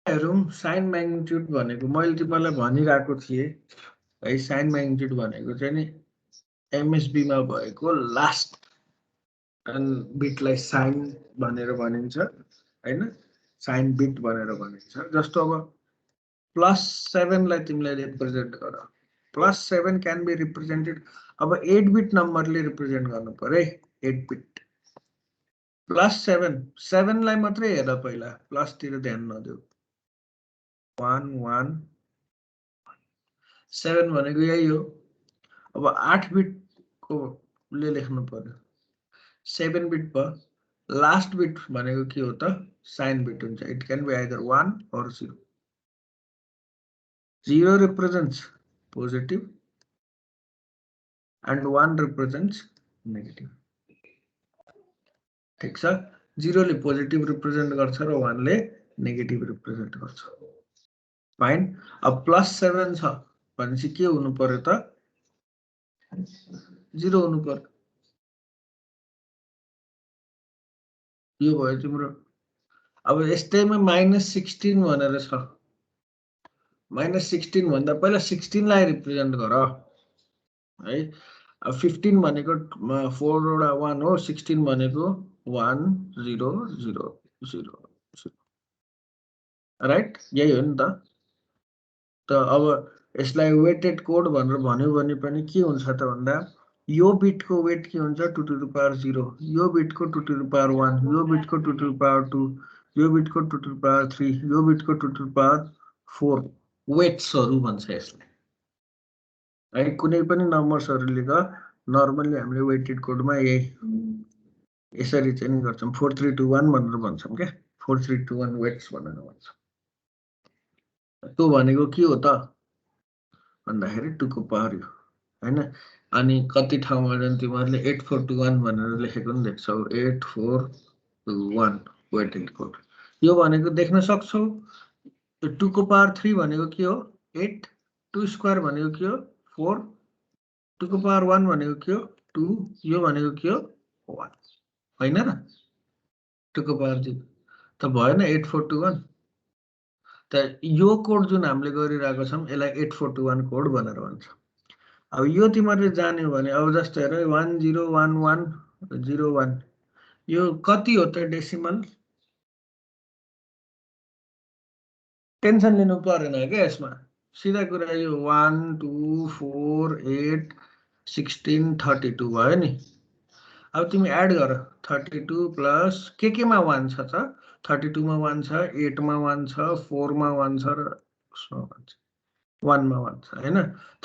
हेरौँ sign magnitude भनेको मैले तिमीलाई भनिरहेको थिएँ है। साइन म्याग्निट्युड भनेको चाहिँ नि एमएसबीमा भएको लास्ट बिटलाई साइन भनेर भनिन्छ हैन। साइन बिट भनेर भनिन्छ। जस्तो अब +7 लाई तिमीले रिप्रेजेन्ट गर। +7 क्यान बी रिप्रेजेन्टेड। अब 8 बिट नम्बरले रिप्रेजेन्ट गर्नु पर्यो है। 8 बिट +7 7 लाई मात्रै हेर पहिला, प्लसतिर ध्यान नदेऊ। 1 1 7 भनेको यही हो। अब 8 बिटको ले लेख्नु पर्यो। 7 बिट भयो। लास्ट बिट भनेको के हो त? साइन बिट हुन्छ। It can be either 1 or 0. 0 represents positive and 1 represents negative. ठीक छ? 0 ले पोजिटिभ रिप्रेजेन्ट गर्छ र 1 ले नेगेटिभ रिप्रेजेन्ट गर्छ। फाइन। अब +7 छ भनेपछि के हुनु पर्यो त? 0 हुनु पर्यो। यो भयो तिम्रो। अब यस्तैमा -16 भनेर छ। -16 भन्दा पहिला 16 लाई रिप्रेजेन्ट गर है। अब 15 भनेको 4 वटा 1 हो। 16 भनेको 1 0 0 0 0 राइट? यही हो नि त। त अब यसलाई वेटेड कोड भनेर भन्यो भने पनि के हुन्छ त भन्दा यो बिटको वेट के हुन्छ 2 to the power 0, यो बिटको 2 to the power 1, यो बिटको 2 to the power 2, यो बिटको 2 to the power 3, यो बिटको 2 to the power 4 वेट्सहरु भन्छ यसलाई है। कुनै पनि नम्बर्सहरु लिँदा नर्मली हामीले वेटेड कोडमा यसरी चाहिँ गर्छौं। 4321 भनेर भन्छौं के। 4321 वेट्स भनेर भन्छौं। त्यो भनेको के हो त भन्दाखेरि 2 को पावर यो हैन। अनि कति ठाउँमा चाहिँ तिमीहरुले 8421 भनेर लेखेको पनि देख्छौ। 8421 वेटेड कोड। यो भनेको देख्न सक्छौ। 2 को पावर 3 भनेको के हो? 8। 2 स्क्वायर भनेको के हो? 4। 2 को पावर 1 भनेको के हो? 2। यो भनेको के हो? 1 हैन र? 2 को पावर 0 त भएन 8421। त यो कोड जुन हामीले गरिरहेको छौं यसलाई 8421 कोड भनेर भन्छ। अब यो तिमीहरुले जान्यौ भने अब जस्तो हेर 101101 यो कति हो त डेसिमल? टेन्सन लिनु परेन के यसमा। सिधा कुरा यो 1 2 4 8 16 32 भयो नि। अब तिमी एड गर 32 प्लस केमा 1 छ त? 32 मा 1 छ, 8 मा 1 छ, 4 मा 1 छ र 1 मा 1 छ हैन।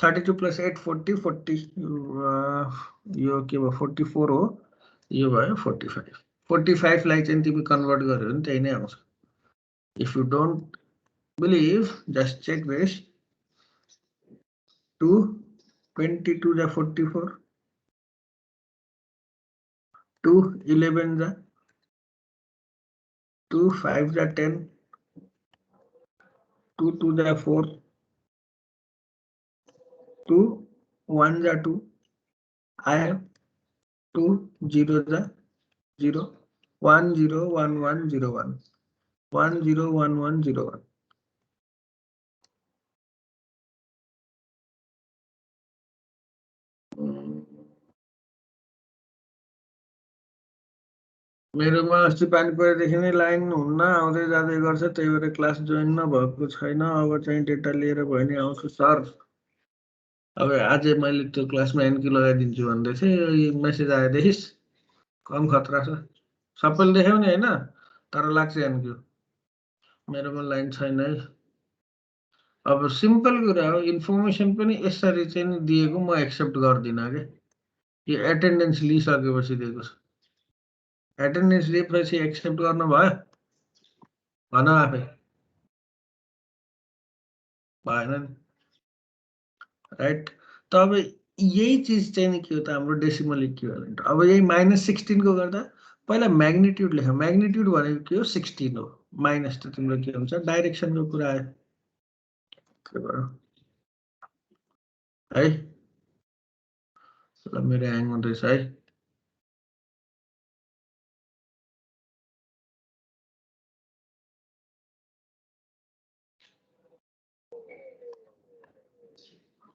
32 प्लस 8 40 40 यो के भयो 44 हो। यो भयो 45। 45 लाई चाहिँ तिमी कन्भर्ट गर्यो भने त्यही नै आउँछ। If you don't believe, just check this. 2 22 जा 44, 2 11 जा 2 5 जा 10, 2 2 जा 4, 2 1 जा 2 आयो, 2 0 जा 0, 1 0 1 1 0 1, 1 0 1 1 0 1। मेरोमा अस्ति पानी परेदेखि नै लाइन हुन्न, आउँदै जाँदै गर्छ। त्यही भएर क्लास जोइन नभएको छैन। अब चाहिँ डेटा लिएर भयो नि आउँछु सर। अब आज मैले त्यो क्लासमा एनक्यू लगाइदिन्छु भन्दै थिएँ। मेसेज आयो देखिस्? कम खतरा छ। सबैले देख्यौ नि हैन? तर लाग्छ एनक्यू। मेरोमा लाइन छैन है। अब सिम्पल कुरा हो, इन्फर्मेसन पनि यसरी चाहिँ नि दिएको म एक्सेप्ट गर्दिन के। यो एटेन्डेन्स लिइसकेपछि दिएको छ। एटेन्डेन्स लिएपछि एक्सेप्ट गर्न भयो? भन आफै। भएन नि। राइट? त अब यही चीज चाहिँ नि के हो त हाम्रो डेसिमल इक्विभ्यालेन्ट। अब यही -16 को गर्दा पहिला म्याग्निट्युड लेख। म्याग्निट्युड भनेको के हो? 16 हो। माइनस त तिम्रो के हुन्छ? डाइरेक्सनको कुरा आयो। के भयो? है? ल मेरो ह्याङ हुँदैछ है।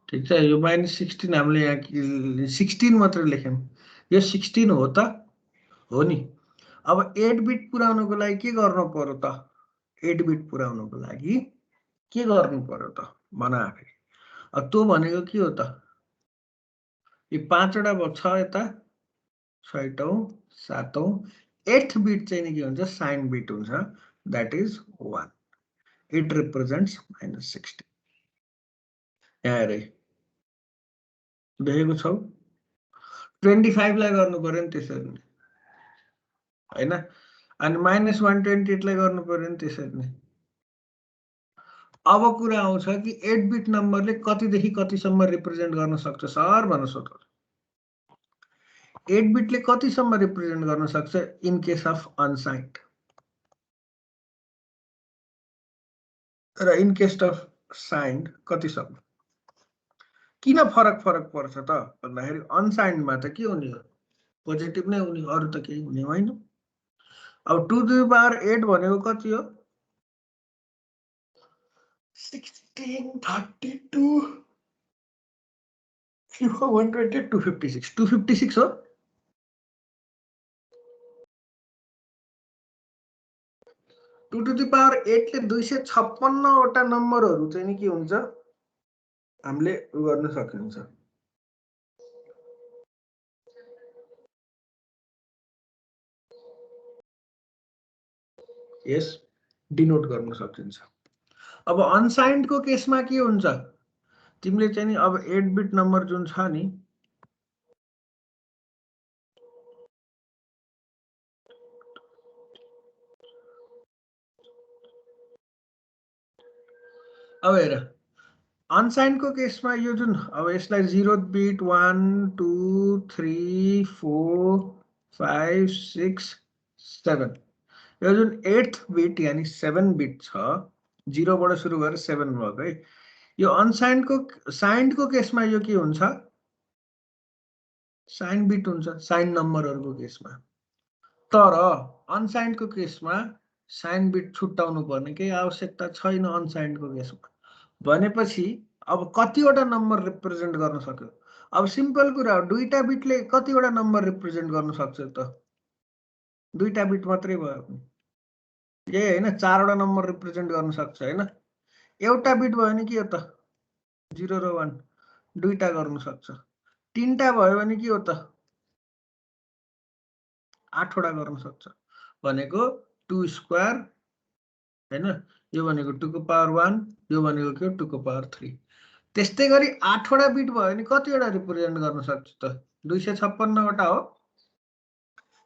ठीक छ यो -16 हामीले यहाँ 16 मात्र लेख्यौं यो 16 हो त हो नि अब 8 बिट पुराउनको लागि के गर्नु पर्यो त 8 बिट पुराउनको लागि के गर्नु पर्यो त भन आफै अब त्यो भनेको के हो त यो 5 वटा छ यता 6औं 7औं 8th बिट चाहिँ नि के हुन्छ साइन बिट हुन्छ दैट इज 1 इट रिप्रेजेंट्स -16 यहाँ हेरे देखेको छौ 25 लाई गर्नु पर्यो नि त्यसरी नै हैन अनि -128 लाई गर्नु पर्यो नि त्यसरी नै अब कुरा आउँछ कि 8 बिट नम्बरले कतिदेखि कतिसम्म रिप्रेजेन्ट गर्न सक्छ सर भन्न सोध्छ 8 बिटले कतिसम्म रिप्रेजेन्ट गर्न सक्छ इन केस अफ अनसाइन्ड र इन केस अफ साइन्ड कतिसम्म किन फरक पर्छ त भन्दाखेरि अनसाइन्डमा त के हुने हो पोजिटिभ नै हुने अरु त केही हुने होइन अब 2 to the power 8 भनेको कति हो 1632 128 256 256 हो 2 to the power 8 ले 256 वटा नम्बरहरु चाहिँ नि के हुन्छ हामीले गर्न सकिन्छ यस डिनोट गर्न सकिन्छ अब अनसाइन्ड को केसमा के हुन्छ तिमीले चाहिँ नि अब 8 बिट नम्बर जुन छ नि अब हेर अनसाइन्ड को केसमा यो जुन अब यसलाई 0 बिट 1 2 3 4 5 6 7 यो जुन 8th बिट यानी 7 बिट छ 0 बाट सुरु गरेर 7 भएको है यो अनसाइन्ड को केसमा यो के हुन्छ साइन बिट हुन्छ साइन नम्बरहरुको केसमा तर अनसाइन्ड को केसमा साइन बिट छुट्टाउनु पर्ने केही आवश्यकता छैन अनसाइन्ड को केसमा भनेपछि अब कतिवटा नम्बर रिप्रेजेन्ट गर्न सक्यो अब सिम्पल कुरा हो दुईटा बिटले कतिवटा नम्बर रिप्रेजेन्ट गर्न सक्छ त दुईटा बिट मात्रै भयो यही हैन चारवटा नम्बर रिप्रेजेन्ट गर्न सक्छ हैन एउटा बिट भयो भने के हो त 0 र 1 दुईटा गर्न सक्छ तीनटा भयो भने के हो त 8 वटा गर्न सक्छ भनेको 2 स्क्वायर हैन यो भनेको 2 को पावर 1 यो भनेको के 2 को पावर 3 त्यस्तै गरी 8 वटा बिट भयो भने कतिवटा रिप्रेजेन्ट गर्न सक्छ त 256 वटा हो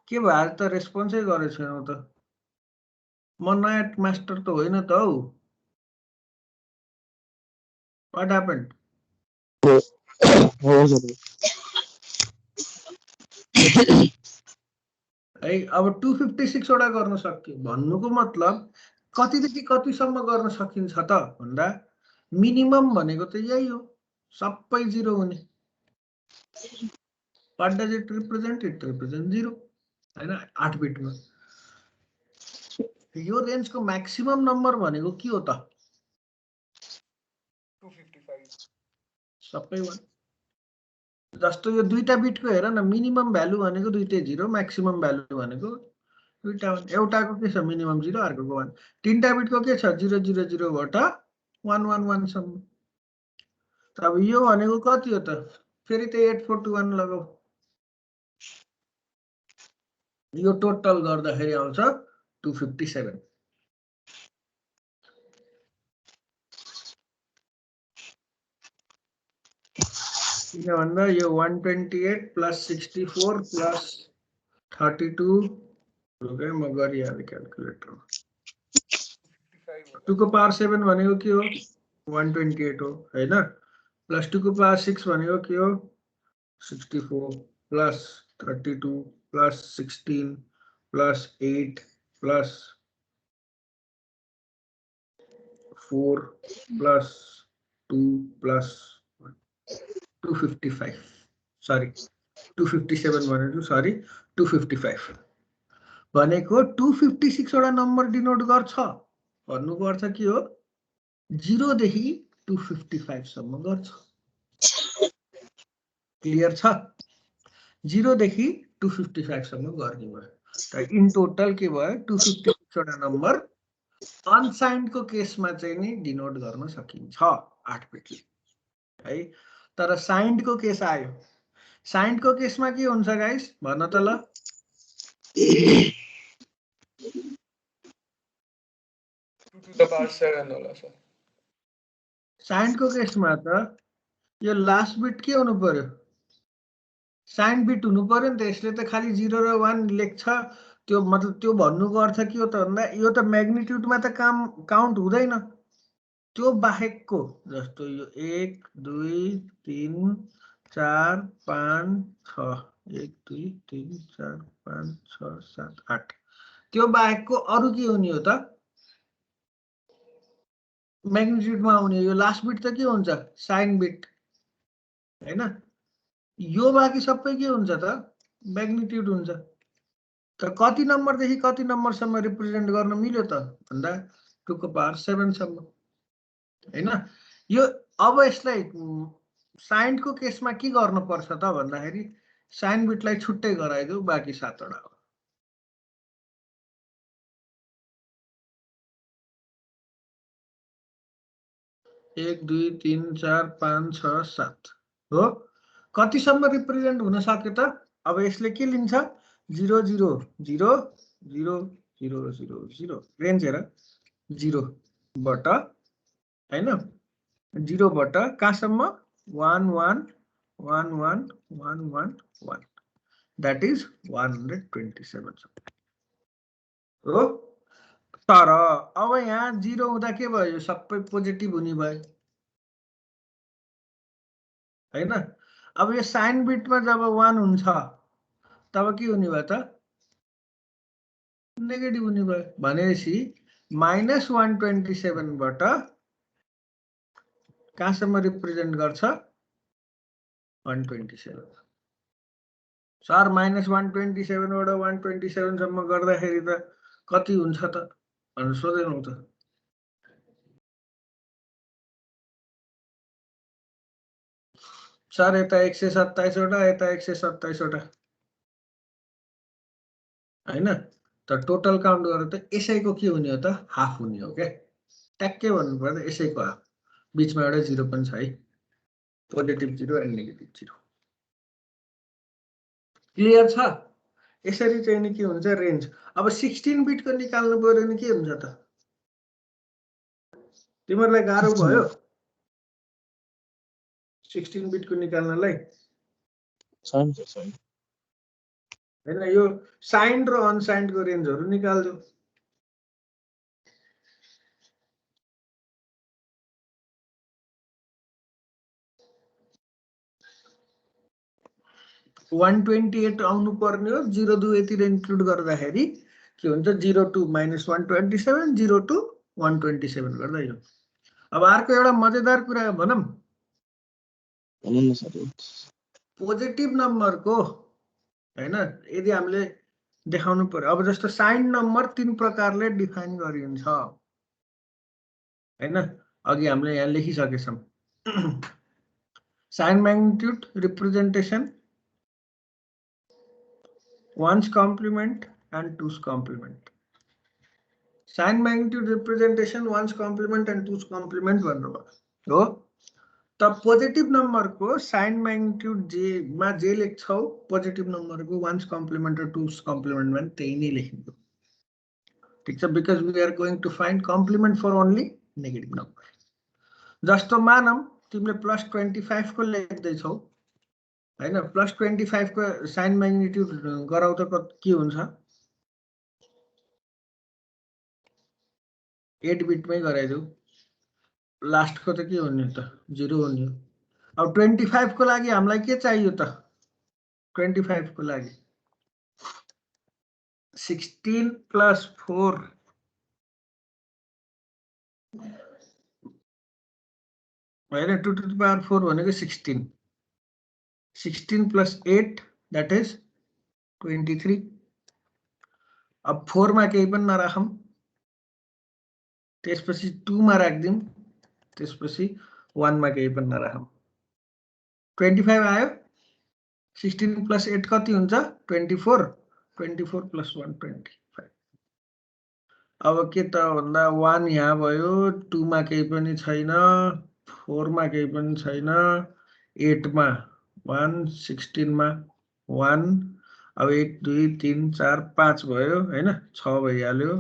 के भयो त रेस्पोन्सै गरेको छैन त म नयाँ मास्टर त होइन त हौ व्हाट ह्यापन्ड है अब 256 वटा गर्न सक्यो भन्नुको मतलब कतिदेखि कतिसम्म गर्न सकिन्छ त भन्दा मिनिमम भनेको त यही हो सबै 0 हुने व्हाट डज इट रिप्रेजेन्ट 0 हैन 8 बिटमा यो रेन्जको म्याक्सिमम नम्बर भनेको के हो त 255 सबै 1 जस्तो यो दुईटा बिटको हेर न मिनिमम भ्यालु भनेको दुईटै 0 म्याक्सिमम भ्यालु भनेको दुईटा एउटाको के छ मिनिमम 0 अर्कोको 1 तीनटा बिटको के छ 0 0 0 बाट 1 1 1 सम्म अब यो भनेको कति हो त फेरि त 8421 लगाऊ यो टोटल गर्दाखेरि आउँछ 257 किन भन्दा यो 128 प्लस 64 प्लस 32 रुकै म गरिहाले क्याल्कुलेटरमा 2 को पावर 7 भनेको के हो 128 हो हैन प्लस 2 को पावर 6 भनेको के हो 64 plus 32 plus 16 plus 8 plus 4 plus 2 plus 255 sorry 257 भनेको सरी 255 भनेको 256 वटा नम्बर डिनोट गर्छ भन्नुको अर्थ के हो 0 देखि 255 सम्म गर्छ क्लियर छ 0 देखि 255 सम्म गर्ने भयो त इन टोटल के भयो 256 वटा नम्बर अनसाइन्ड को केसमा चाहिँ नि डिनोट गर्न सकिन्छ 8 बिटले है तर साइन्ड को केस आयो साइन्ड को केसमा के हुन्छ गाइस भन्न त ल साइन्ड को केसमा त यो लास्ट बिट के हुनु पर्यो साइन बिट हुनु पर्यो नि त यसले त खाली 0 र 1 लेख्छ त्यो मतलब त्यो भन्नुको अर्थ के हो त भन्दा यो त म्याग्निट्युडमा त काउन्ट हुँदैन त्यो बाहेकको जस्तो यो 1 2 3 4 5 6 1 2 3 4 5 6 7 8 त्यो बाहेकको अरु के हुने हो त म्याग्निट्युडमा आउने यो लास्ट बिट त के हुन्छ साइन बिट हैन यो बाँकी सबै के हुन्छ त म्याग्निट्युड हुन्छ त कति नम्बरदेखि कति नम्बरसम्म रिप्रेजेन्ट गर्न मिल्यो त भन्दा 2 को पावर 7 सम्म हैन यो अब यसलाई साइन को केसमा के गर्न पर्छ त भन्दाखेरि साइन बिटलाई छुट्टै गराइदेऊ बाँकी 7 वटा हो 1 2 3 4 5 6 7 हो कतिसम्म रिप्रेजेन्ट हुन सक्यो त अब यसले के लिन्छ 0 0 0 0 0 0 0 रेन्ज हेर 0 बाट हैन 0 बाट कहाँसम्म 1 1 1 1 1 1 1 that is 127 हो तर अब यहाँ 0 हुँदा के भयो सबै पोजिटिभ हुने भयो हैन अब यो साइन बिटमा जब 1 हुन्छ तब के हुने भयो त नेगेटिभ हुने भयो भनेपछि -127 बाट कहाँसम्म रिप्रेजेन्ट गर्छ 127 सर -127 बाट 127 सम्म गर्दाखेरि त कति हुन्छ त भनेर सोधेनौ त सर यता 127 वटा यता 127 वटा हैन त टोटल काउन्ट गरेर त यसैको के हुने हो त हाफ हुने हो के ट्याक्कै भन्नु पर्दा यसैको हाफ बीचमा एउटा 0 पनि छ है पोजिटिभ 0 एन्ड नेगेटिभ 0 क्लियर छ यसरी चाहिँ नि के हुन्छ रेन्ज अब 16 बिटको निकाल्नु पर्यो नि के हुन्छ त तिमीहरुलाई गाह्रो भयो 16 बिटको निकाल्नलाई हैन यो साइन र अनसाइन्डको रेन्जहरु निकाल्दियो $128 आउनु पर्ने हो 02 यतिर इन्क्लुड गर्दाखेरि के हुन्छ 02 - 127 02 127 गर्दा यो अब अर्को एउटा मजेदार कुरा भनम पोजिटिभ नम्बरको हैन यदि हामीले देखाउनु पर्यो अब जस्तो साइन नम्बर 3 प्रकारले डिफाइन गरिन्छ हैन अघि हामीले यहाँ लेखिसकेछौं sign magnitude representation 1's complement and 2's complement sign magnitude representation 1's complement and 2's complement भन्नुभयो हो त पोजिटिभ नम्बरको साइन म्याग्निट्युड जेमा जे लेख्छौ पोजिटिभ नम्बरको 1's complement र 2's complement मा त्यही नै लेख्नु ठीक छ because we are going to find complement for only negative number जस्तो मानम तिमीले +25 को लेख्दै छौ हैन +25 को साइन म्याग्निट्युड गराउ त के हुन्छ 8 बिटमै गराइदेऊ लास्ट को त के हुने त 0 हुने अब 25 को लागि हामीलाई के चाहियो त 25 को लागि 16 + 4 हैन 2 to the power 4 भनेको 16 16 + 8 that is 23 अब 4 मा केही पनि नराखौं त्यसपछि 2 मा राख्दिम त्यसपछि 1 मा केही पनि नराखौं 25 आयो 16 plus 8 कति हुन्छ 24 24 plus 1 25 अब के त भन्दा 1 यहाँ भयो 2 मा केही पनि छैन 4 मा केही पनि छैन 8 मा 1 16 मा 1 अब 1 2 3 4 5 भयो हैन 6 भइहाल्यो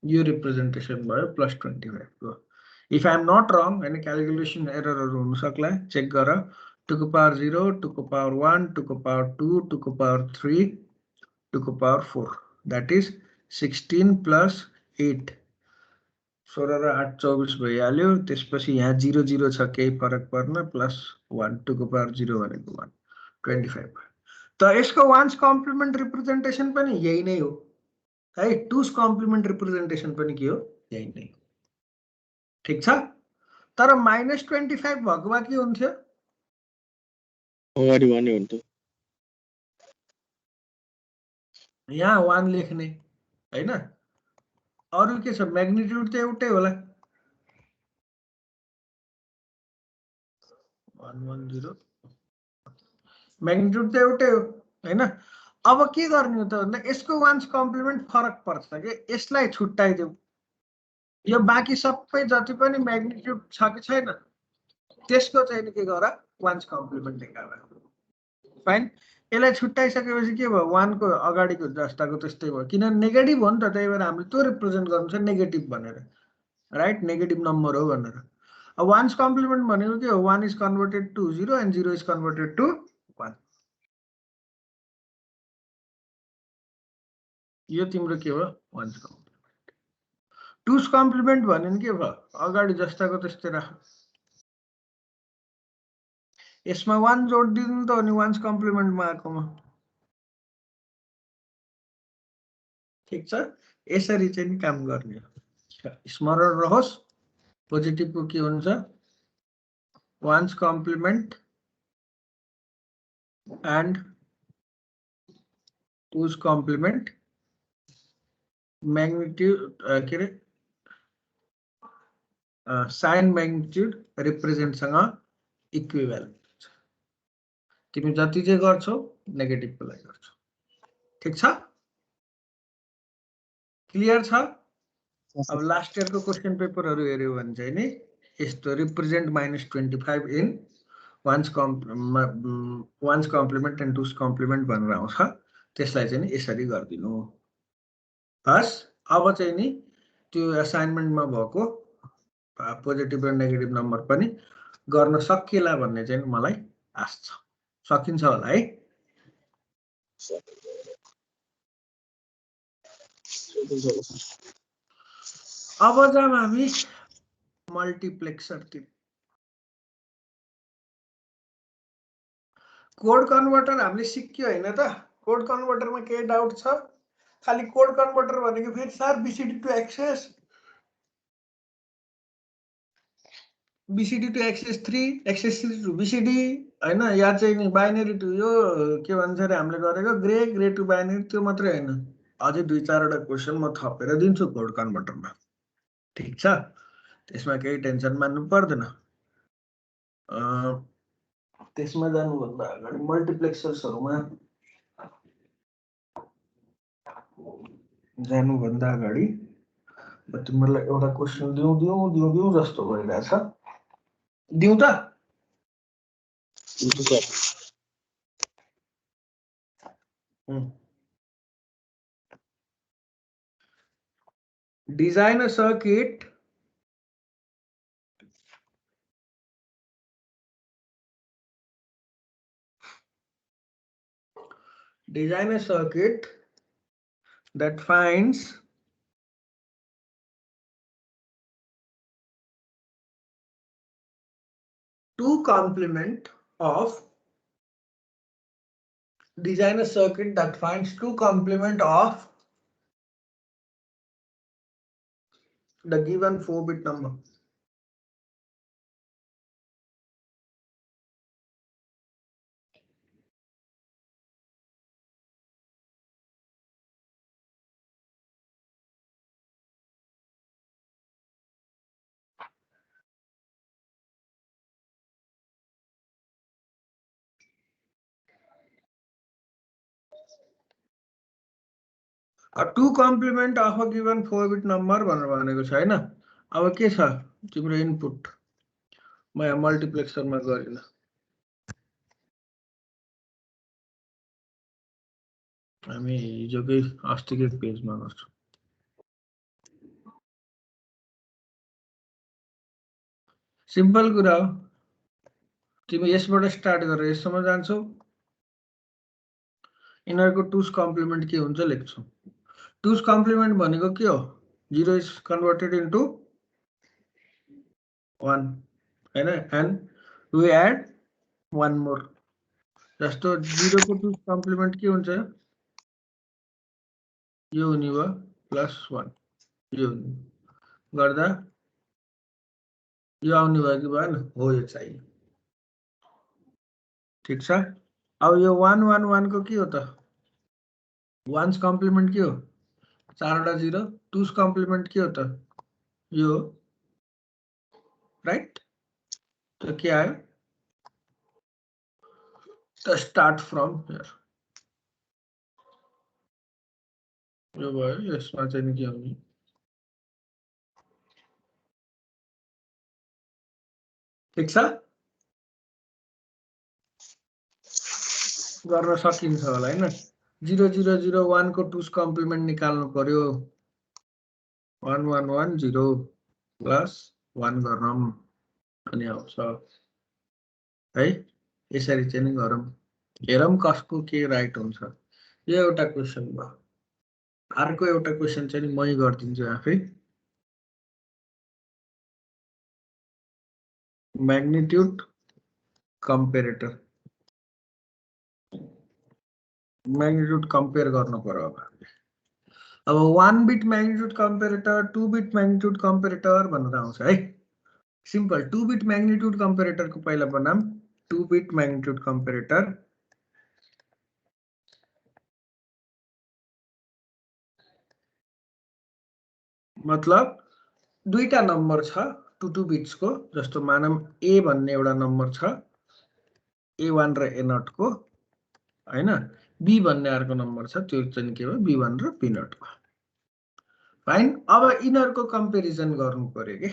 यो रिप्रेजेन्टेसन भयो +25 को इफ आई एम नट रङ हैन क्याल्कुलेसन एररहरु हुन सक्ला चेक गर 2 को पावर 0 2 को पावर 1 2 को पावर 2 2 को पावर 3 2 को पावर 4 that is 16 plus 8 16 र 8 24 भइहाल्यो त्यसपछि यहाँ 0 0 छ केही फरक पर्न प्लस 1 2 को पावर 0 भनेको 1 25 त यसको वान्स कम्प्लिमेन्ट रिप्रेजेन्टेसन पनि यही नै हो है टुस कम्प्लिमेन्ट रिप्रेजेन्टेसन पनि के हो यही नै हो ठीक छ तर -25 भएको भए के हुन्थ्यो अगाडि भने हुन्थ्यो यहाँ 1 लेख्ने हैन अरु के छ म्याग्निट्युड त एउटै होला 110 म्याग्निट्युड त एउटै हो हैन अब के गर्ने हो त भन्दा यसको वान्स कम्प्लिमेन्ट फरक पर्छ के यसलाई छुट्टाइदेऊ यो बाँकी सबै जति पनि म्याग्निट्युड छ कि छैन त्यसको चाहिँ के गर वान्स कम्प्लिमेन्ट निकाल फाइन यसलाई छुट्टाइसकेपछि के भयो 1 को अगाडिको जस्ताको त्यस्तै भयो किनभने नेगेटिभ हो नि त त्यही भएर हामीले त्यो रिप्रेजेन्ट गर्नु छ नेगेटिभ भनेर राइट नेगेटिभ नम्बर हो भनेर अब वान्स कम्प्लिमेन्ट भनेको के हो 1 is converted to 0 and 0 is converted to 1 यो तिम्रो के हो वान्स कम्प्लिमेन्ट टुस कम्प्लिमेन्ट भन्यो के भयो अगाडि जस्ताको त्यस्तै राख यसमा 1 जोड दिनु त अनि वान्स कम्प्लिमेन्टमा आएकोमा ठीक छ यसरी चाहिँ नि काम गर्ने हो स्मरण रहोस् पोजिटिभको के हुन्छ one's complement and two's complement magnitude के रे साइन म्याग्निट्युड रिप्रेजेन्टसँग इक्विभ्यालेन्ट हुन्छ तिमी जति चाहिँ गर्छौ नेगेटिभको लागि गर्छौ ठीक छ क्लियर छ अब लास्ट इयरको क्वेशन पेपरहरु हेर्यो भने चाहिँ नि यस्तो represent -25 in one's complement and two's complement भनेर आउँछ त्यसलाई चाहिँ नि यसरी गर्दिनु हस् अब चाहिँ नि त्यो असाइनमेन्टमा भएको पोजिटिभ र नेगेटिभ नम्बर पनि गर्न सकिएला भन्ने चाहिँ मलाई आश छ सकिन्छ होला है अब जाम हामी मल्टिप्लेक्सरतिर कोड कन्भर्टर हामीले सिक्यो हैन त कोड कन्भर्टरमा के डाउट छ खाली कोड कन्भर्टर भनेको फेरि sir BCD to excess BCD to excess 3 excess 3 to BCD हैन या चाहिँ नि बाइनरी टु यो के भन्छ रे हामीले गरेको ग्रे टु बाइनरी त्यो मात्रै हैन अझै 2-4 वटा क्वेशन म थपेर दिन्छु कोड कन्भर्टरमा ठीक छ त्यसमा केही टेन्सन मान्नु पर्दैन त्यसमा जानु भन्दा अगाडि मल्टिप्लेक्सर्सहरुमा जानु भन्दा अगाडि म तिमीलाई एउटा क्वेशन दिउँ जस्तो भइरहेछ दिउँ त Design a circuit that finds two complement of design a circuit that finds two complement of the given 4-bit number. 2 complement of a given 4 bit number भनेर भनेको छ हैन। अब के छ तिम्रो इनपुट, म यहाँ मल्टिप्लेक्सरमा गरिन। हामी हिजोकै अस्तिकै पेजमा गर्छौँ। सिम्पल कुरा हो, तिमी यसबाट स्टार्ट गरेर यससम्म जान्छौ। यिनीहरूको 2's कम्प्लिमेन्ट के हुन्छ लेख्छौ। 2's कम्प्लिमेन्ट भनेको के हो? 0 इज कन्भर्टेड इन्टु 1 हैन, एन्ड वी एड 1 मोर। जस्तो 0 को 2's कम्प्लिमेन्ट के हुन्छ? यो हुने भयो प्लस 1, यो हुने गर्दा यो आउने भयो कि भएन? हो, यो चाहियो। ठीक छ। अब यो 1 1 1 को के हो त? 1's कम्प्लिमेन्ट के हो? 4 वटा 0। 2's कम्प्लिमेन्ट के हो त? यो, राइट? तो के आयो? त स्टार्ट फ्रम हियर। यो भयो, यसमा चाहिँ के आउने? ठीक छ, गर्न सकिन्छ होला हैन। 0 0 0 1 को 2's कम्प्लिमेन्ट निकाल्नु पर्यो। 1 1 1 0 प्लस 1 गर्नम अनि आउँछ है। यसरी चाहिँ नि गरौँ, हेरौँ कसको के राइट हुन्छ। यो एउटा क्वेसन भयो। अर्को एउटा क्वेसन चाहिँ नि मै गरिदिन्छु आफै। म्याग्निट्युड कम्पेरेटर, म्याग्निट्युड कम्पेयर गर्नु पर्यो। अब 1 beet magnitude comparator, 2 bit magnitude comparator भनेर आउँछ है। सिम्पल 2 बिट म्याग्निट्युड कम्पेरेटरको पहिला बनाम 2 बिट म्याग्निट्युड कम्पेरेटर। मतलब दुईटा नम्बर छ 2 बिट्स को। जस्तो मानम ए भन्ने एउटा नम्बर छ, A1 र A0 को हैन। बी भन्ने अर्को नम्बर छ, त्यो चाहिँ के हो? B1 र B0 को। फाइन। अब यिनीहरूको कम्पेरिजन गर्नु पर्यो के,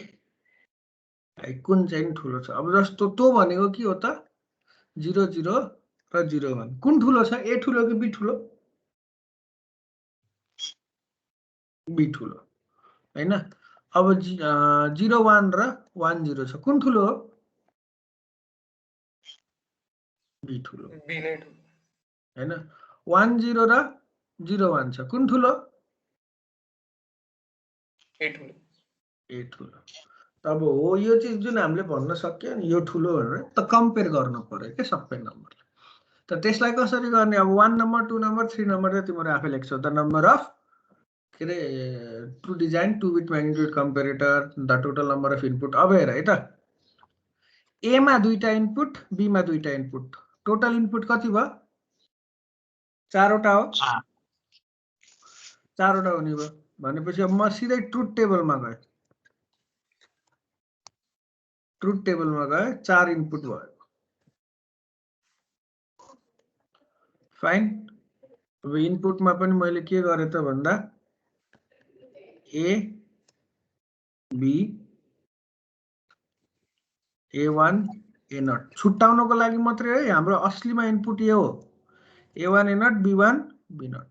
कुन चाहिँ ठुलो छ। अब जस्तो त्यो भनेको के हो त? 0 0 र 0 1 कुन ठुलो छ? ए ठुलो कि बी ठुलो? बी ठुलो हैन। अब 0 1 र 1 0 छ, कुन ठुलो हो? बी ठुलो, बी नै ठुलो हैन। 1 0 र 0 1 छ, कुन ठुलो? ए ठुलो, ए ठुलो। अब हो यो चीज जुन हामीले भन्न सक्यो नि यो ठुलो भनेर, त कम्पेयर गर्नु पर्यो के सबै नम्बर। त त्यसलाई कसरी गर्ने? अब 1 नम्बर 2 नम्बर 3 नम्बर त तिमीहरू आफै लेख्छौ। द नम्बर अफ के रे to design 2 bit magnitude comparator, the total number of input. अब हेर है त, ए मा दुईटा इनपुट, बी मा दुईटा इनपुट, टोटल इनपुट कति भयो? 4 वटा हो। 4 वटा हुने भयो भनेपछि अब म सिधै ट्रुथ टेबलमा गएँ। ट्रुथ टेबलमा गए, 4 इनपुट भयो। फाइन। अब इनपुटमा पनि मैले के गरे त भन्दा ए बी A1 A0 छुट्टाउनको लागि मात्रै है। हाम्रो असलीमा इनपुट यो हो, A1 A0 B1 B0।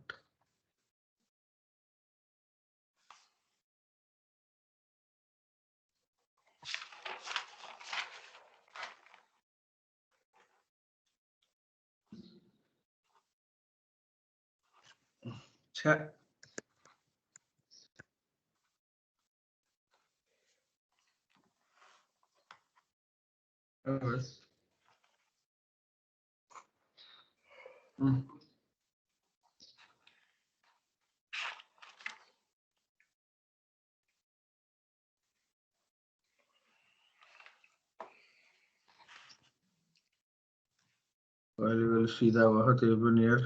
अहिले सिधा भयो त्यो पनि यार।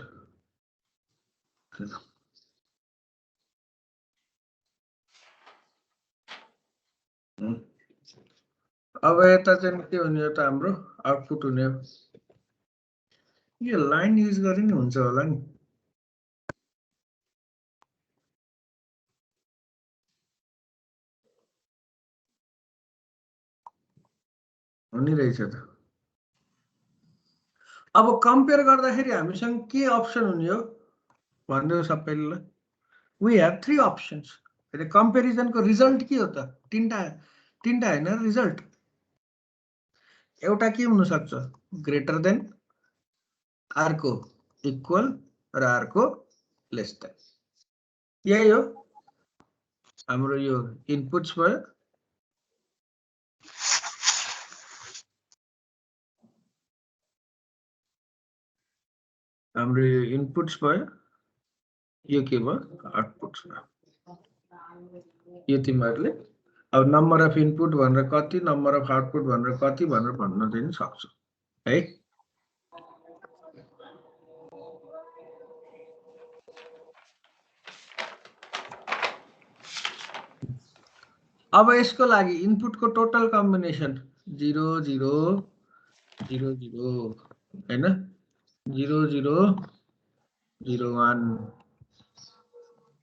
अब यता चाहिँ के हुने हो त? हाम्रो आउटपुट हुने हो। यो लाइन युज गरे नि हुन्छ होला नि। हुने रहेछ त। अब कम्पेयर गर्दाखेरि हामीसँग के अप्सन हुने हो भन्नु सबैले ल। We have 3 options. अहिले कम्पेरिजनको रिजल्ट के हो त? तीनटा हैन रिजल्ट। एउटा के हुन सक्छ? ग्रेटर देन आर को इक्वल र आर को लेस देन। यही हो हाम्रो यो इनपुट्स भयो। हाम्रो यो इनपुट्स भयो, यो के भयो? आउटपुट्स भयो। यो तिमीहरूले अब नम्बर अफ इनपुट भनेर कति, नम्बर अफ आउटपुट भनेर कति भनेर भन्न दिन सक्छौ है। अब यसको लागि इनपुटको टोटल कम्बिनेसन 0 0 0 0 हैन, 0 0 0 1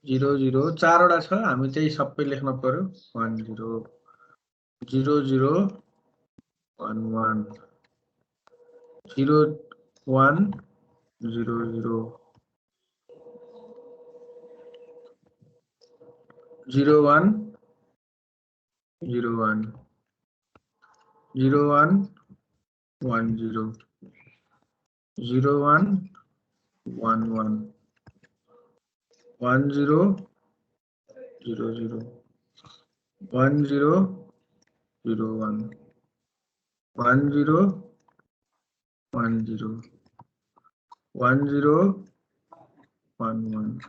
0 0 चारवटा छ, हामी त्यही सबै लेख्न पर्यो। 1 0 0 0 1 1 0 1 0 0 0 1 0 1 0 1 1 0 0 1 1 1 1 0 0 0 1 0 0 1 1 0 1 0 1 0 1 1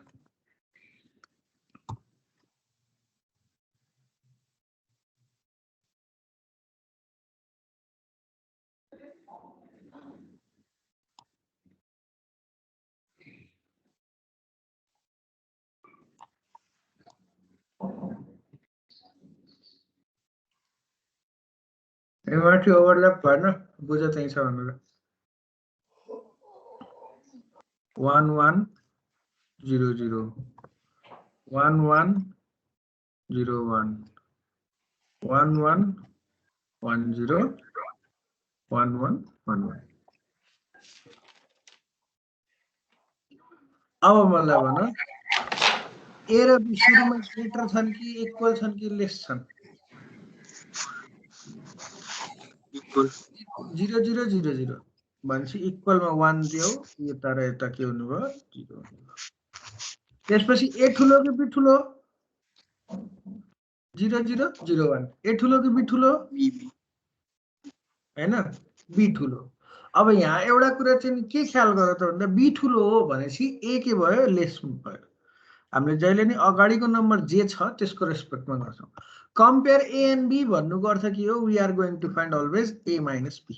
माथि ओभरल्याप भएन, बुझ त्यही छ भनेर। 1 1 0 0 1 1 0 1 1 1 1 0 1 1 1 1। अब मलाई भन ए र बी सुरुमा ग्रेटर छन् कि इक्वल छन् कि लेस छन्? इक्वल। 0 0 0 0 भनेपछि इक्वलमा 1 दियो, यो तर यता के हुनु भयो? 0। त्यसपछि ए ठुलो कि बी ठुलो? 0 0 0 1। ए ठुलो कि बी ठुलो? हैन, बी ठुलो। अब यहाँ एउटा कुरा चाहिँ के ख्याल गर त भन्दा बी ठुलो हो भनेपछि ए के भयो? लेस भयो। हामीले जहिले नि अगाडिको नम्बर जे छ त्यसको रेस्पेक्टमा गर्छौं। कम्पेयर ए एन्ड बी भन्नुको अर्थ के हो? We are going to find always A minus B.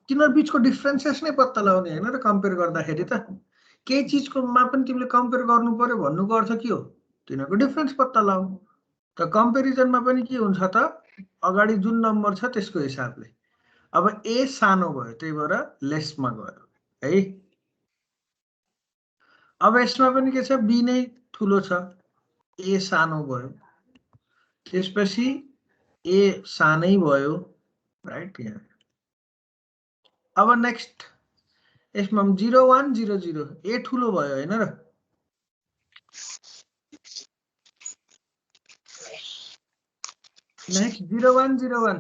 तिनीहरु बीचको डिफरेन्सेस नै पत्ता लगाउने हैन र कम्पेयर गर्दाखेरि त केही चीजको मा पनि तिमीले कम्पेयर गर्नु पर्यो भन्नुको अर्थ के हो? तिनीहरुको डिफरेन्स पत्ता लगाऊ। त कम्पेरिजनमा पनि के हुन्छ त? अगाडि जुन नम्बर छ त्यसको हिसाबले। अब ए सानो भयो त्यही भएर लेसमा गयो है। अब यसमा पनि के छ? बी नै ठुलो छ, ए सानो भयो, त्यसपछि ए सानै भयो, राइट? यहाँ अब नेक्स्ट यसमा 0 1 0 0 ए ठुलो भयो हैन र? नेक्स्ट 0 1 0 1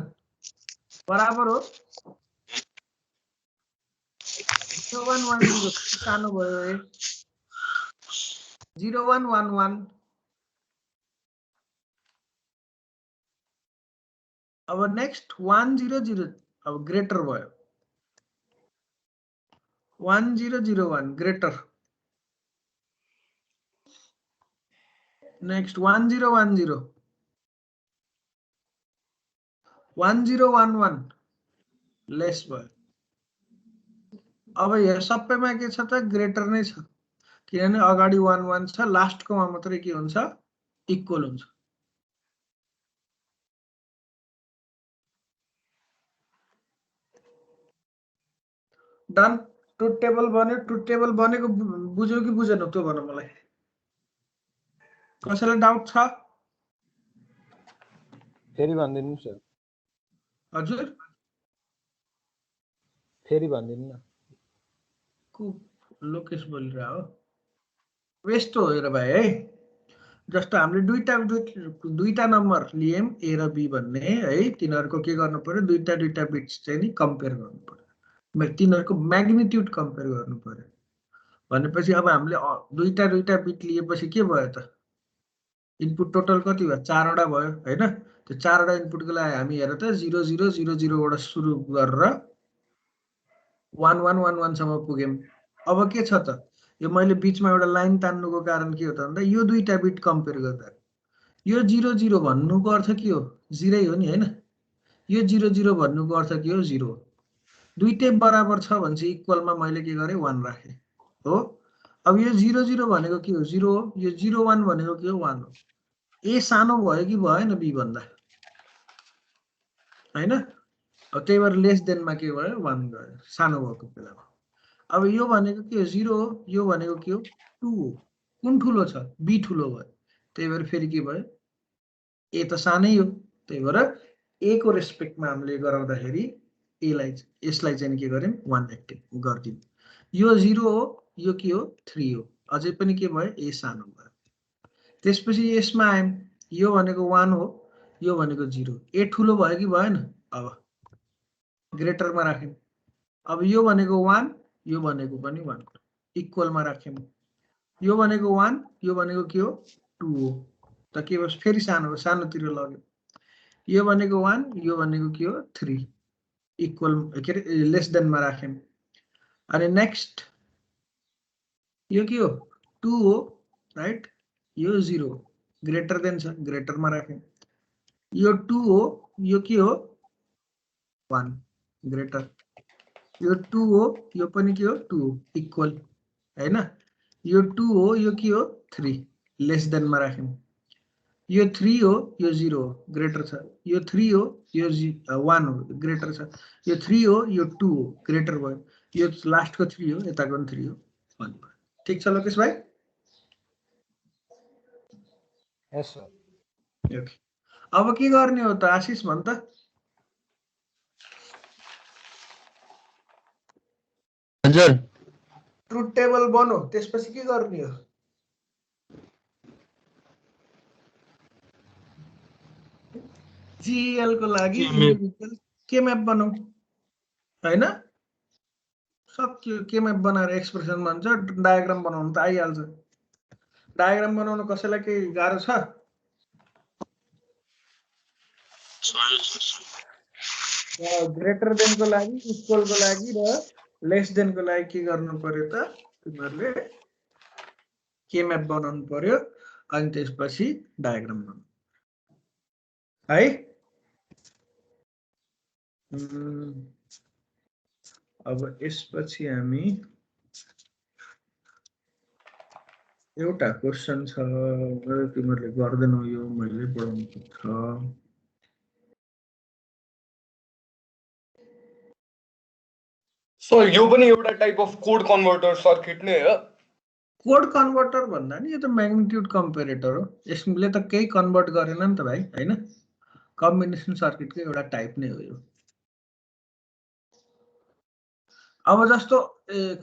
बराबर हो 0 1 1 0 सानो भयो ए। 0 1 1 1 अब नेक्स्ट 1 0 0 अब ग्रेटर भयो 1 0 0 1 ग्रेटर। नेक्स्ट 1 0 1 0 1 0 1 1 लेस भयो। अब यहाँ सबैमा के छ त? ग्रेटर नै छ, किनभने अगाडि 1 1 छ, लास्टकोमा मात्रै के हुन्छ? इक्वल हुन्छ। डन। ट्रुथ टेबल बन्यो। ट्रुथ टेबल बनेको बुझ्यौ कि बुझेनौ त्यो भन मलाई। कसैलाई डाउट छ? फेरि भन्दिनु सर। हजुर फेरि भन्दिनु न को लोकेश बोलिरह हो यस्तो हो र भाइ है जस्तो हामीले दुईटा नम्बर लियौं ए र बी भन्ने है तिनीहरुको के गर्नु पर्यो दुईटा बिट्स चाहिँ नि कम्पेयर गर्नु पर्यो तिनीहरुको म्याग्निट्युड कम्पेयर गर्नु पर्यो भनेपछि अब हामीले दुईटा बिट लिएपछि के भयो त इनपुट टोटल कति भयो 4 वटा भयो हैन त्यो 4 वटा इनपुटको लागि हामी हेर त 0000 बाट सुरु गरेर 1111 सम्म पुग्यौं अब के छ त यो मैले बीचमा एउटा लाइन तान्नुको कारण के हो त भन्दा यो दुईटा बिट कम्पेयर गर्दा यो 00 भन्नुको अर्थ के हो 0 हो नि हैन यो 00 भन्नुको अर्थ के हो 0 दुईटै बराबर छ भने चाहिँ इक्वलमा मैले के गरे 1 राखे हो अब यो 00 भनेको के हो 0 हो यो 01 भनेको के हो 1 हो ए सानो भयो कि भएन बी भन्दा हैन अब त्यही भएर लेस देन मा के भयो 1 गयो सानो भएको बेलामा अब यो भनेको के हो 0 हो यो भनेको के हो 2 हो कुन ठुलो छ बी ठुलो भयो त्यही भएर फेरि के भयो ए त सानै हो त्यही भएर ए को रेस्पेक्टमा हामीले गराउँदाखेरि ए लाई यसलाई चाहिँ के गर्यौं 1 एक्टिभ गर्दियौं यो 0 हो यो के हो 3 हो अझै पनि के भयो ए सानो भयो त्यसपछि यसमा आयौं यो भनेको 1 हो यो भनेको 0 ए ठुलो भयो कि भएन अब ग्रेटरमा राख्यौं अब यो भनेको 1 यो भनेको पनि 1 इक्वलमा राख्यौं यो भनेको 1 यो भनेको के हो 2 हो त के भयो फेरि सानोतिर लग्यो यो भनेको 1 यो भनेको के हो 3 इक्वल के रे लेस देन मा राख्यौं अनि नेक्स्ट यो के हो 2 हो राइट यो 0 ग्रेटर देन छ ग्रेटर मा राख्यौं यो 2 हो यो के हो 1 ग्रेटर यो 2 हो यो पनि के हो 2 इक्वल हैन यो 2 हो यो के हो 3 लेस देन मा राख्यौं यो 3 हो यो 0 हो ग्रेटर छ यो 3 हो यो 1 हो ग्रेटर छ यो 3 हो यो 2 हो ग्रेटर भयो यो लास्ट को 3 हो यताको पनि 3 हो 1 भयो ठीक छ लोकेश भाइ यस सर ओके अब के गर्ने हो त आशिष भन त हजुर ट्रुथ टेबल बनो त्यसपछि के गर्ने हो जीएल को लागि इन्डिभिजुअल के मैप बनाऊ हैन सक्यो के मैप बनाएर एक्सप्रेसन भन्छ डायग्राम बनाउन त आइहाल्छ डायग्राम बनाउन कसैलाई के गाह्रो छ ग्रेटर देन को लागि इक्वल को लागि र लेस देन को लागि के गर्नु पर्यो त तिमीहरुले के मैप बनाउनु पर्यो अनि त्यसपछि डायग्राम बनाउनु है अब यसपछि हामी एउटा क्वेशन छ तिमीहरुले गर्दैनौ यो मैले पढाउनु पर्छ सो यो पनि एउटा type of code converter circuit नै हो कोड कन्भर्टर भन्दा नि यो त म्याग्निट्युड कम्पेरेटर हो यसले त केही कन्भर्ट गरेन नि त भाइ हैन कम्बिनेसन सर्किटको एउटा टाइप नै हो यो अब जस्तो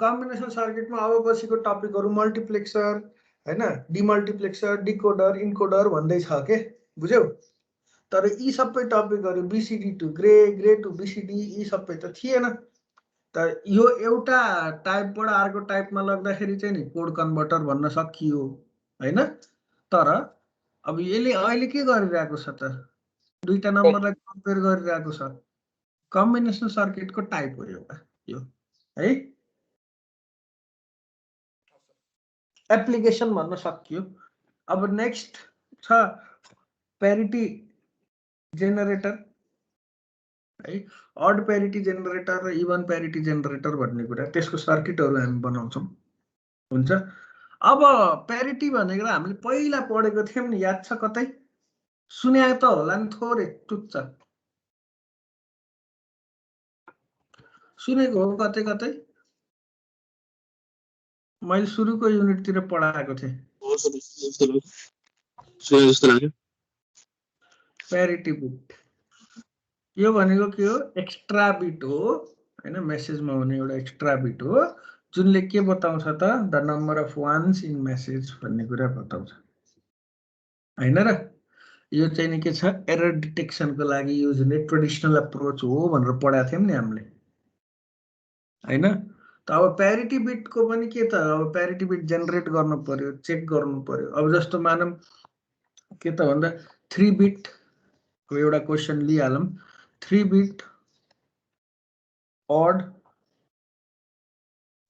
कम्बिनेसन सर्किटमा अब पछिको टपिकहरु मल्टिप्लेक्सर हैन डिमल्टिप्लेक्सर डिकोडर इन्कोडर भन्दै छ के बुझ्यौ तर यी सबै टपिकहरु BCD to Gray to BCD यी सबै त थिएन त यो एउटा टाइपबाट अर्को टाइपमा लग्दाखेरि चाहिँ नि कोड कन्भर्टर भन्न सकियो हैन तर अब यसले अहिले के गरिरहेको छ त दुईटा नम्बरलाई कम्पेयर गरिरहेको छ कम्बिनेसन सर्किटको टाइप हो एउटा यो है एप्लिकेसन भन्न सकियो अब नेक्स्ट छ प्यारिटी जेनरेटर है अड प्यारिटी जेनरेटर र इभन प्यारिटी जेनरेटर भन्ने कुरा त्यसको सर्किटहरु हामी बनाउँछौं हुन्छ अब प्यारिटी भनेको हामीले पहिला पढेको थियौं नि याद छ कतै सुन्या त होला नि थोरै टुच्च सुनेको हो कतै कतै मैले सुरुको युनिटतिर पढाएको थिएँ प्यारिटी बुट यो भनेको के हो एक्स्ट्रा बिट हो हैन मेसेजमा हुने एउटा एक्स्ट्रा बिट हो जुनले के बताउँछ त the number of ones in message भन्ने कुरा बताउँछ हैन र यो चाहिँ नि के छ एरर डिटेक्सनको लागि युज हुने ट्रेडिसनल अप्रोच हो भनेर पढाएको थियौं नि हामीले हैन त अब प्यारिटी बिटको पनि के त अब प्यारिटी बिट जेनेरेट गर्नु पर्यो चेक गर्नु पर्यो अब जस्तो मानौं के त भन्दा 3 बिट को एउटा क्वेशन लिहालौं 3 बिट odd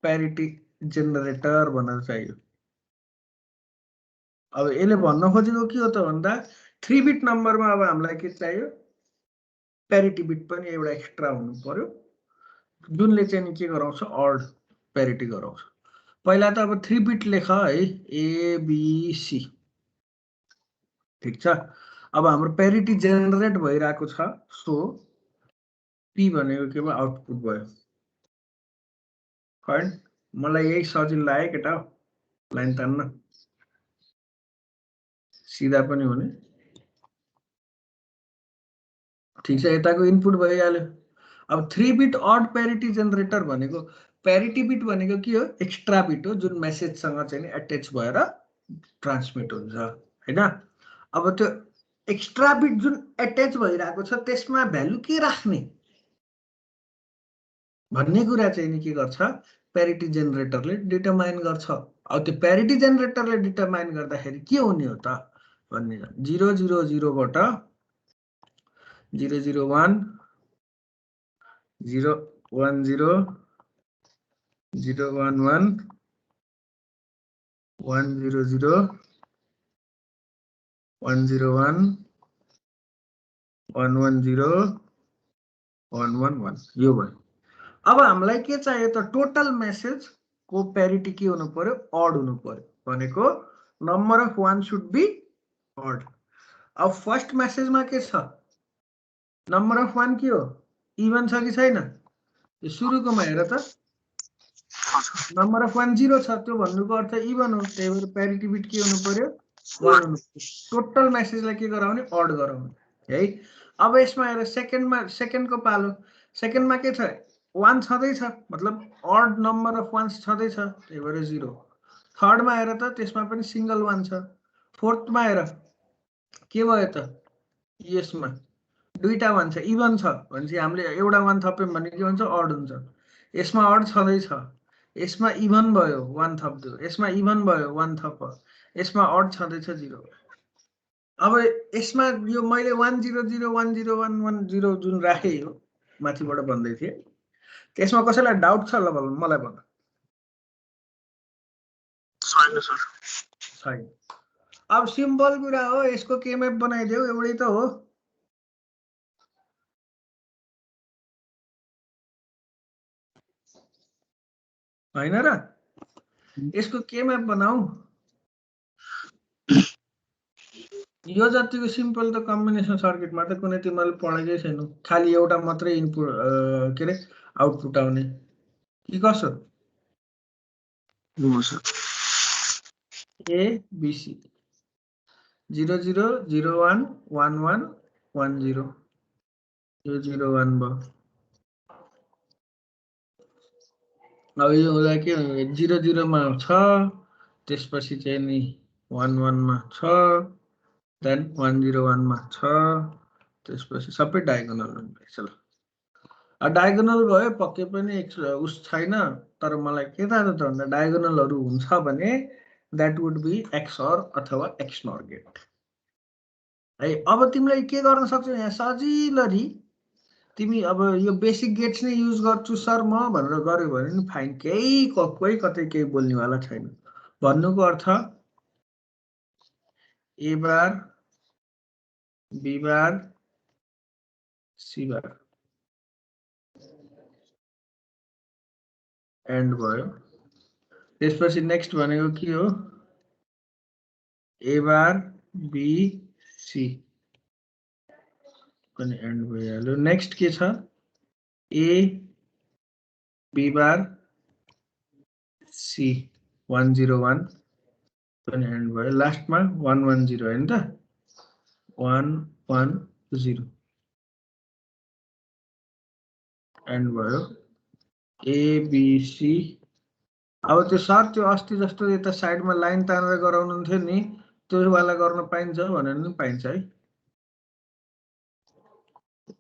parity generator भनेर चाहियो अब यसले भन्न खोजेको के हो त भन्दा 3 बिट नम्बरमा अब हामीलाई के चाहियो प्यारिटी बिट पनि एउटा एक्स्ट्रा हुनु पर्यो जुनले चाहिँ के गराउँछ odd प्यारिटी गराउँछ पहिला त अब 3 बिट लेख है ए बी सी ठीक छ अब हाम्रो प्यारिटी जेनेरेट भइराको छ सो पी भनेको के भयो आउटपुट भयो फाइन मलाई यही सजिलो लाग्यो केटा लाइन तान्न सीधा पनि हुने ठीक छ यताको इनपुट भइहाल्यो अब 3 बिट ऑड प्यारिटी जेनेरेटर भनेको प्यारिटी बिट भनेको के हो एक्स्ट्रा बिट हो जुन मेसेज सँग चाहिँ नि अट्याच भएर ट्रान्समिट हुन्छ हैन अब त्यो एक्स्ट्रा बिट जुन अट्याच भइराको छ त्यसमा भ्यालु के राख्ने भन्ने कुरा चाहिँ नि के गर्छ प्यारिटी जेनेरेटरले डिटरमाइन गर्छ अब त्यो प्यारिटी जेनेरेटरले डिटरमाइन गर्दाखेरि के हुने हो त भन्ने 0 0 0 बाट 0 0 1 0 1 0 0 1 1 1 0 0 1 0 1 1 1 0 1 1 1 यो भयो अब हामीलाई के चाहियो त टोटल मेसेज को प्यारिटी के हुनु पर्यो ऑड हुनु पर्यो भनेको number of one should be odd अब फर्स्ट मेसेजमा के छ नम्बर अफ वान के हो इभन छ कि छैन यो सुरुकोमा हेर त नम्बर अफ वान 0 छ त्यो भन्नुको अर्थ इभन हो त्यही भएर प्यारिटी बिट के हुनु पर्यो 1 हुनु पर्यो टोटल मेसेजलाई के गराउने ऑड गराउने है अब यसमा हेर सेकेन्डको पालो सेकेन्डमा के छ 1 छँदैछ मतलब ऑड नम्बर अफ वान्स छँदैछ त्यही भएर 0 थर्डमा हेर त त्यसमा पनि सिंगल 1 छ फोर्थमा हेर के भयो त यसमा दुईटा 1 छ इभन छ भनेपछि हामीले एउटा 1 थप्यौं भने के हुन्छ ऑड हुन्छ यसमा ऑड छँदैछ यसमा इभन भयो 1 थप्दियो यसमा इभन भयो 1 थप यसमा ऑड छँदैछ 0 अब यसमा यो मैले 1 0 0 1 0 1 1 0 जुन राखे यो माथिबाट भन्दै थिए त्यसमा कसैलाई डाउट छ ल मलाई भन छैन सर छैन अब सिम्पल कुरा हो यसको के म्याप बनाइदेऊ एउटै त हो हैन र यसको के म्याप बनाऊ यो जतिको सिम्पल त कम्बिनेसन सर्किटमा त कुनै तिमीले पढेकै छैन खाली एउटा मात्रै इनपुट के रे आउटपुट आउने के कसो हो सर ए बी सी 0 0 0 1 1 1 1 0 यो 0 1 भयो अब यो हुँदा के 0 0 मा छ त्यसपछि चाहिँ नि 1 1 मा छ देन 1 0 1 मा छ त्यसपछि सबै डायगोनल हुन्छ ल डायगोनल भयो पक्कै पनि उस छैन तर मलाई के थाहा त भन्दा डायगोनलहरु हुन्छ भने that would be XOR अथवा XNOR गेट है अब तिमीलाई के गर्न सक्छौ यहाँ सजिलरी तिमी अब यो बेसिक गेट्स नै युज गर्छु सर म भनेर गर्यो भने नि फाइन केही कोही कतै केही बोल्नेवाला छैन भन्नुको अर्थ A bar B bar C bar and भयो त्यसपछि नेक्स्ट भनेको के हो ए बार बी सी पनि एन्ड भइहाल्यो नेक्स्ट के छ ए बी बार सी 101 पनि एन्ड भयो लास्टमा 110 हैन त 110 एन्ड भयो एबिसी। अब त्यो सर त्यो अस्ति जस्तो यता साइडमा लाइन तानेर गराउनुहुन्थ्यो नि त्यो वाला गर्न पाइन्छ भनेर नि पाइन्छ है,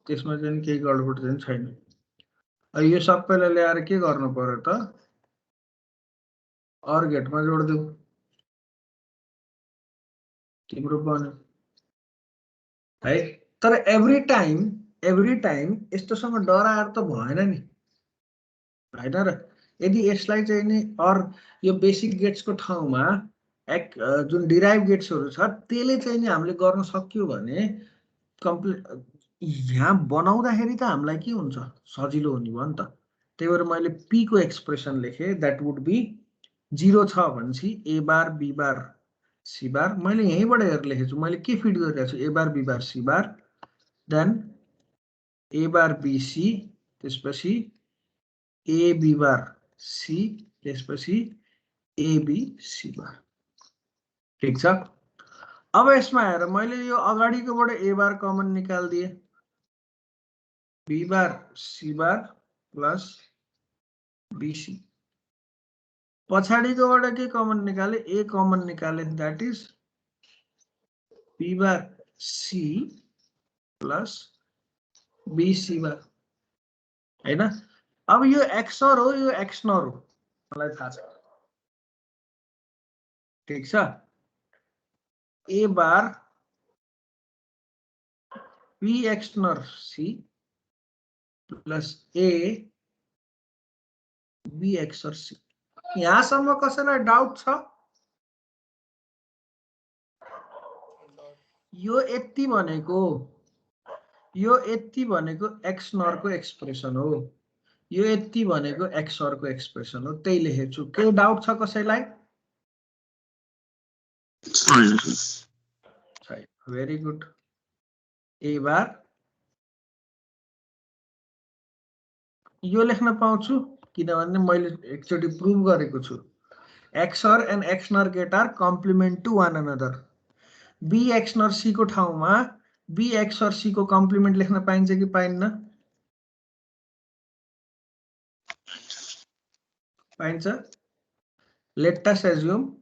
त्यसमा चाहिँ केही गडबड चाहिँ छैन। यो सबैलाई ल्याएर के गर्नु पर्यो त, अर गेटमा जोड्दिउ, तिम्रो बन्यो है। तर एभ्री टाइम यस्तोसँग डराएर त भएन नि हैन र। यदि यसलाई चाहिँ नि अर यो बेसिक गेट्सको ठाउँमा जुन डिराइभ गेट्सहरू छ त्यसले चाहिँ नि हामीले गर्न सक्यो भने कम्प्लिट यहाँ बनाउँदाखेरि त हामीलाई के हुन्छ, सजिलो हुने भयो नि त। त्यही भएर मैले पी को एक्सप्रेसन लेखेँ, द्याट वुड बी 0 छ भनेपछि ए बार बी बार सी बार। मैले यहीँबाट हेरेर लेखेको छु, मैले के फिड गरिरहेको छु, ए बार बी बार सी बार, देन ए बार बी सी, त्यसपछि ए बी बार सी, त्यसपछि ए बी सी बार। ठिक छ। अब यसमा हेर मैले यो अगाडिकोबाट ए बार कमन निकाल्दिए, B bar C bar plus BC. पछाडिकोबाट के कमन निकाले, ए कमन निकाले, that is B bar C plus BC bar हैन। अब यो एक्सर हो यो एक्सनर हो मलाई थाहा छ, ठीक छ। A bar B XNOR C plus A B XOR C. यहाँसम्म कसैलाई डाउट छ? यो यति भनेको एक्सनर को एक्सप्रेसन हो, यो यति भनेको एक्सर को एक्सप्रेसन हो, त्यही लेखेको छु। के डाउट छ कसैलाई? Very good. ए बार यो लेख्न पाउँछु किनभने मैले एकचोटि प्रुभ गरेको छु, XOR and XNOR gate are complement to one another. B XNOR C को ठाउँमा बी एक्सर सी को कम्प्लिमेन्ट लेख्न पाइन्छ कि पाइन्न? पाइन्छ। लेटस एज्युम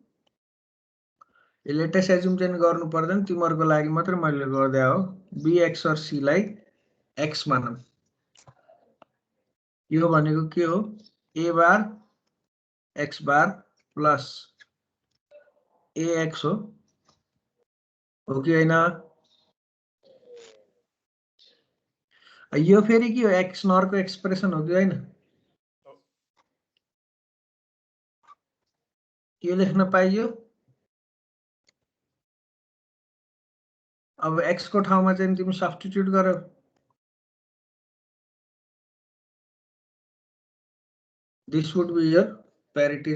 चाहिँ गर्नु पर्दैन, तिमीहरुको लागि मात्र मैले गर्दै हो। बी एक्सर सी लाई एक्स मानौं, यो भनेको के हो, A bar x bar plus A x हो कि हैन? यो फेरि के हो, एक्स नर को एक्सप्रेसन हो कि हैन? यो लेख्न पाइयो। अब एक्स को ठाउँमा चाहिँ तिमी सब्स्टिट्युट गर, this would be your parity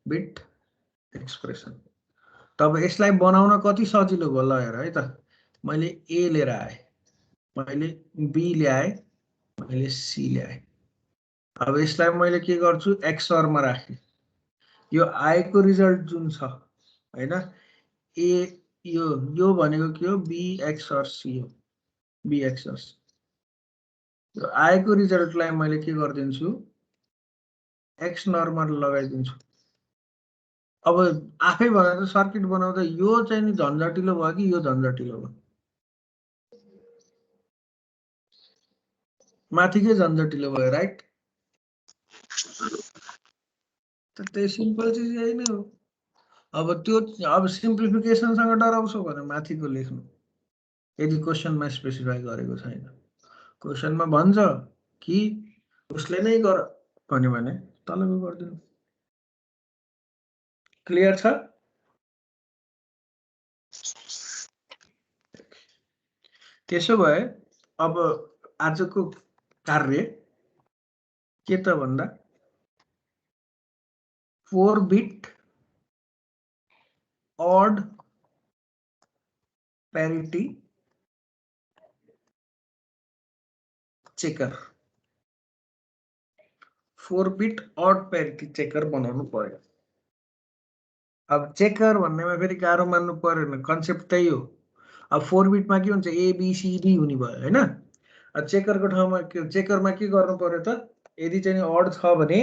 bit expression. तब यसलाई बनाउन कति सजिलो भयो ल हेर है त। मैले ए लिएर आए, मैले बी ल्याए, मैले सी ल्याए। अब यसलाई मैले के गर्छु, एक्सर मा राखे। यो आएको रिजल्ट जुन छ हैन, ए यो भनेको के हो, बी एक्सर सी हो, बी एक्सर सी। यो आएको रिजल्टलाई मैले के गर्दिन्छु, एक्स नर्मल लगाइदिन्छु। अब आफै भनेर सर्किट बनाउँदा यो चाहिँ नि झन्झटिलो भयो कि यो झन्झटिलो भयो? माथिकै झन्झटिलो भयो, राइट? त्यही सिम्पल चिज यही नै हो। अब सिम्प्लिफिकेसन सँग डराउँछौ भने माथिको लेख्नु, यदि क्वेशनमा स्पेसिफाई गरेको छैन। क्वेशनमा भन्छ कि उसले नै गर भन्यो भने तलको गर्दिनु। क्लियर छ? त्यसो भए अब आजको कार्य के त भन्दा 4 beet odd parity checker, 4 beet odd parity checker बनाउनु पर्यो। अब चेकर भन्नेमा फेरि गाह्रो मान्नु पर्दैन, कन्सेप्ट त्यही हो। अब 4 बिटमा के हुन्छ, ए बी सी डी हुने भयो हैन। चेकरको ठाउँमा चेकरमा के गर्नु पर्यो त यदि चाहिँ अड छ भने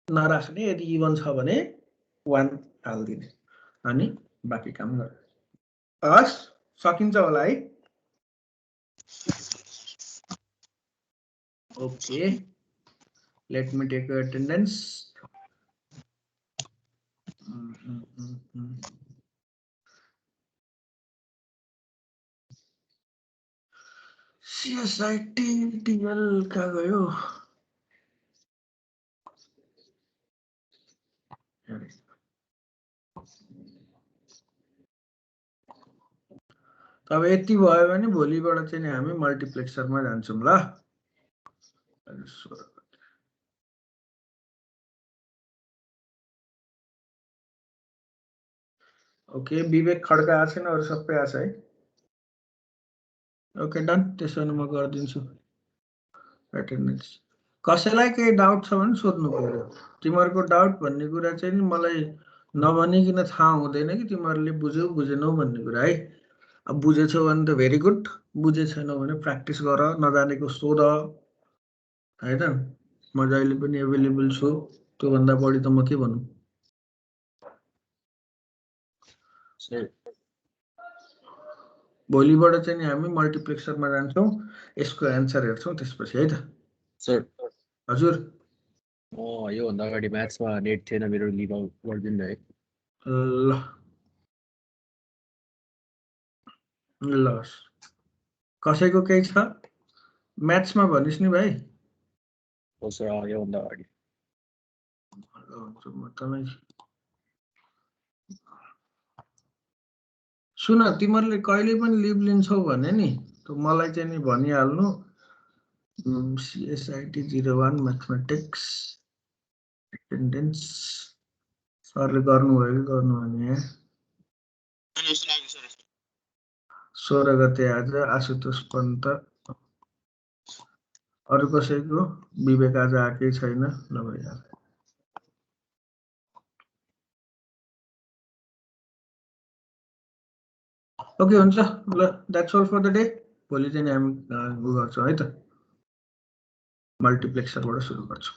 नराख्ने यदि इभन छ भने 1 हाल्दिने अनि बाँकी काम गर्ने हस् सकिन्छ होला है okay let me take attendance CSIT TL कहाँ गयो अब यति भयो भने भोलिबाट चाहिँ नि हामी मल्टिप्लेक्सरमा जान्छौँ ल ओके विवेक खड्का आएको छैन अरू सबै आछ है ओके डन त्यसो भने म गरिदिन्छु एटेन्डेन्स कसैलाई केही डाउट छ भने सोध्नु पर्यो तिमीहरूको डाउट भन्ने कुरा चाहिँ नि मलाई नभनिकन थाहा हुँदैन कि तिमीहरूले बुझ्यौ बुझेनौ भन्ने कुरा है अब बुझेछौ भने त भेरी गुड बुझे छैनौ भने प्र्याक्टिस गर नजानेको सोध हैन म जहिले पनि एभाइलेबल छु त्योभन्दा बढी त म के भन्नु भोलिबाट चाहिँ नि हामी मल्टिप्लेक्सरमा जान्छौँ यसको एन्सर हेर्छौँ त्यसपछि है त सर हजुर यो भन्दा अगाडि म्याथ्समा नेट थिएन मेरो लिभ आउट गर्दिनु है ल ल कसैको केही छ म्याथ्समा भनिस् नि भाइ हो सर यो भन्दा अगाडि सुन तिमीहरूले कहिले पनि लिभ लिन्छौ भने नि त मलाई चाहिँ नि भनिहाल्नु सीएसआईटी 01 म्याथमेटिक्स एटेन्डेन्स सरले गर्नुभयो कि गर्नु भने 16 गते आज आशुतोष पन्त अरू कसैको विवेक आज आएकै छैन ल भइहाल्यो ओके हुन्छ ल that's all for the day भोलि चाहिँ हामी उ गर्छौँ है त मल्टिप्लेक्सरबाट सुरु गर्छौँ